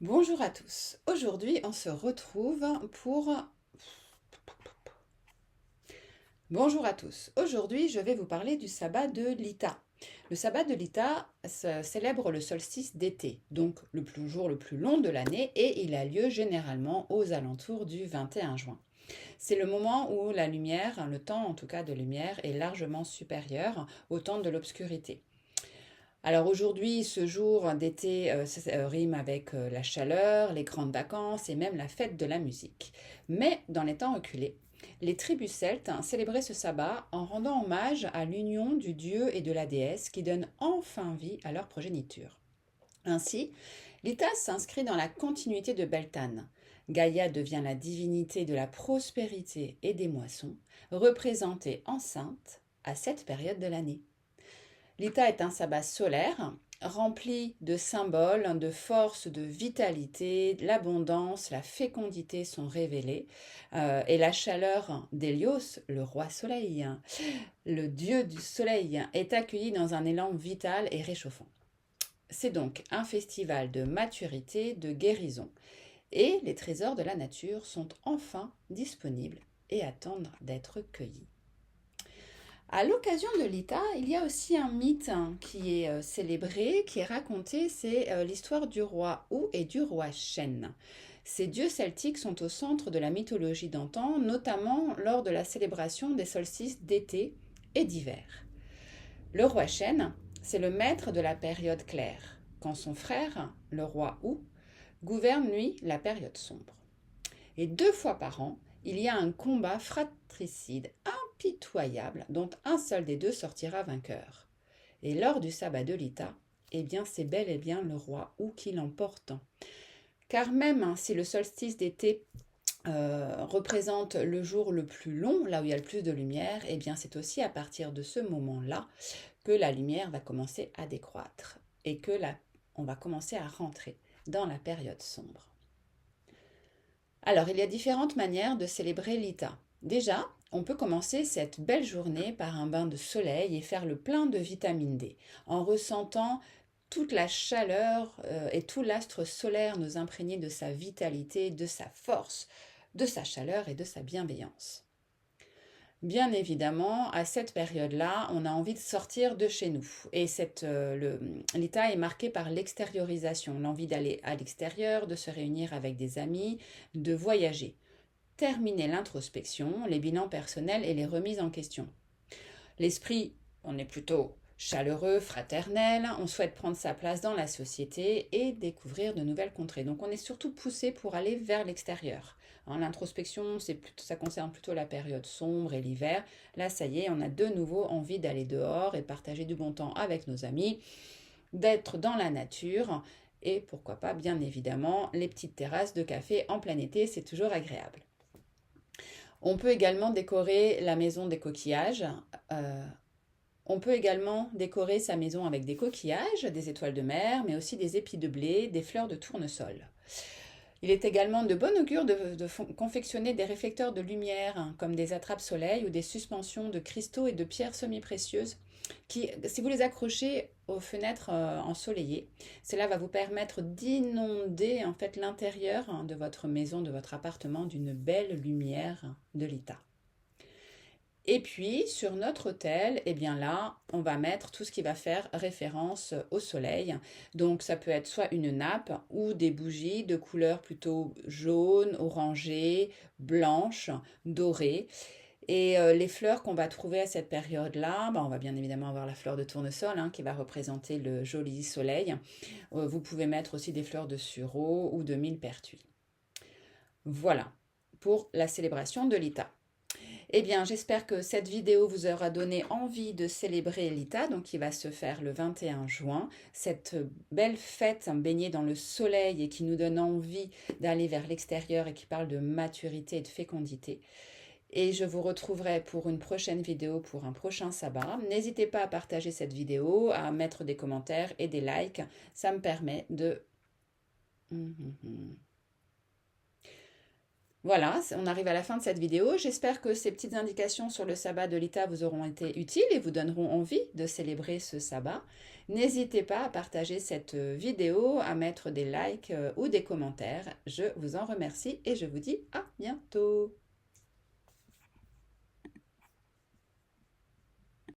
Bonjour à tous. Aujourd'hui, on se retrouve pour... Bonjour à tous. Aujourd'hui, je vais vous parler du sabbat de Lita. Le sabbat de Lita célèbre le solstice d'été, donc jour le plus long de l'année, et il a lieu généralement aux alentours du 21 juin. C'est le moment où la lumière, le temps en tout cas de lumière, est largement supérieur au temps de l'obscurité. Alors aujourd'hui, ce jour d'été rime avec la chaleur, les grandes vacances et même la fête de la musique. Mais dans les temps reculés, les tribus celtes célébraient ce sabbat en rendant hommage à l'union du dieu et de la déesse qui donne enfin vie à leur progéniture. Ainsi, l'Itas s'inscrit dans la continuité de Beltane. Gaïa devient la divinité de la prospérité et des moissons, représentée enceinte à cette période de l'année. L'Ita est un sabbat solaire, rempli de symboles, de force, de vitalité, l'abondance, la fécondité sont révélées, et la chaleur d'Hélios, le roi soleil, le dieu du soleil, est accueillie dans un élan vital et réchauffant. C'est donc un festival de maturité, de guérison, et les trésors de la nature sont enfin disponibles et attendent d'être cueillis. À l'occasion de l'Ita, il y a aussi un mythe qui est célébré, qui est raconté, c'est l'histoire du roi Ou et du roi Chêne. Ces dieux celtiques sont au centre de la mythologie d'antan, notamment lors de la célébration des solstices d'été et d'hiver. Le roi Chêne, c'est le maître de la période claire, quand son frère, le roi Ou, gouverne lui la période sombre. Et 2 fois par an, il y a un combat fratricide impitoyable dont un seul des deux sortira vainqueur. Et lors du sabbat de l'Ita, eh bien c'est bel et bien le roi Ou qui l'emporte. Car même si le solstice d'été représente le jour le plus long, là où il y a le plus de lumière, eh bien c'est aussi à partir de ce moment-là que la lumière va commencer à décroître et que on va commencer à rentrer dans la période sombre. Alors, il y a différentes manières de célébrer l'Ita. Déjà, on peut commencer cette belle journée par un bain de soleil et faire le plein de vitamine D, en ressentant toute la chaleur et tout l'astre solaire nous imprégner de sa vitalité, de sa force, de sa chaleur et de sa bienveillance. Bien évidemment, à cette période-là, on a envie de sortir de chez nous. Et l'état est marqué par l'extériorisation, l'envie d'aller à l'extérieur, de se réunir avec des amis, de voyager. Terminer l'introspection, les bilans personnels et les remises en question. L'esprit, on est plutôt chaleureux, fraternel, on souhaite prendre sa place dans la société et découvrir de nouvelles contrées. Donc on est surtout poussé pour aller vers l'extérieur. L'introspection, ça concerne plutôt la période sombre et l'hiver. Là, ça y est, on a de nouveau envie d'aller dehors et de partager du bon temps avec nos amis, d'être dans la nature et pourquoi pas, bien évidemment, les petites terrasses de café en plein été, c'est toujours agréable. On peut également décorer la maison des coquillages. On peut également décorer sa maison avec des coquillages, des étoiles de mer, mais aussi des épis de blé, des fleurs de tournesol. Il est également de bon augure de confectionner des réflecteurs de lumière, comme des attrape-soleil ou des suspensions de cristaux et de pierres semi-précieuses, qui, si vous les accrochez aux fenêtres ensoleillées, cela va vous permettre d'inonder en fait l'intérieur de votre maison, de votre appartement, d'une belle lumière de l'Ita. Et puis, sur notre autel, eh bien là, on va mettre tout ce qui va faire référence au soleil. Donc, ça peut être soit une nappe ou des bougies de couleur plutôt jaune, orangée, blanche, dorée. Et les fleurs qu'on va trouver à cette période-là, on va bien évidemment avoir la fleur de tournesol qui va représenter le joli soleil. Vous pouvez mettre aussi des fleurs de sureau ou de millepertuis. Voilà pour la célébration de l'Ita. Eh bien, j'espère que cette vidéo vous aura donné envie de célébrer l'Ita, donc qui va se faire le 21 juin, cette belle fête baignée dans le soleil et qui nous donne envie d'aller vers l'extérieur et qui parle de maturité et de fécondité. Et je vous retrouverai pour une prochaine vidéo, pour un prochain sabbat. N'hésitez pas à partager cette vidéo, à mettre des commentaires et des likes. Ça me permet de... Voilà, on arrive à la fin de cette vidéo. J'espère que ces petites indications sur le sabbat de l'Ita vous auront été utiles et vous donneront envie de célébrer ce sabbat. N'hésitez pas à partager cette vidéo, à mettre des likes ou des commentaires. Je vous en remercie et je vous dis à bientôt.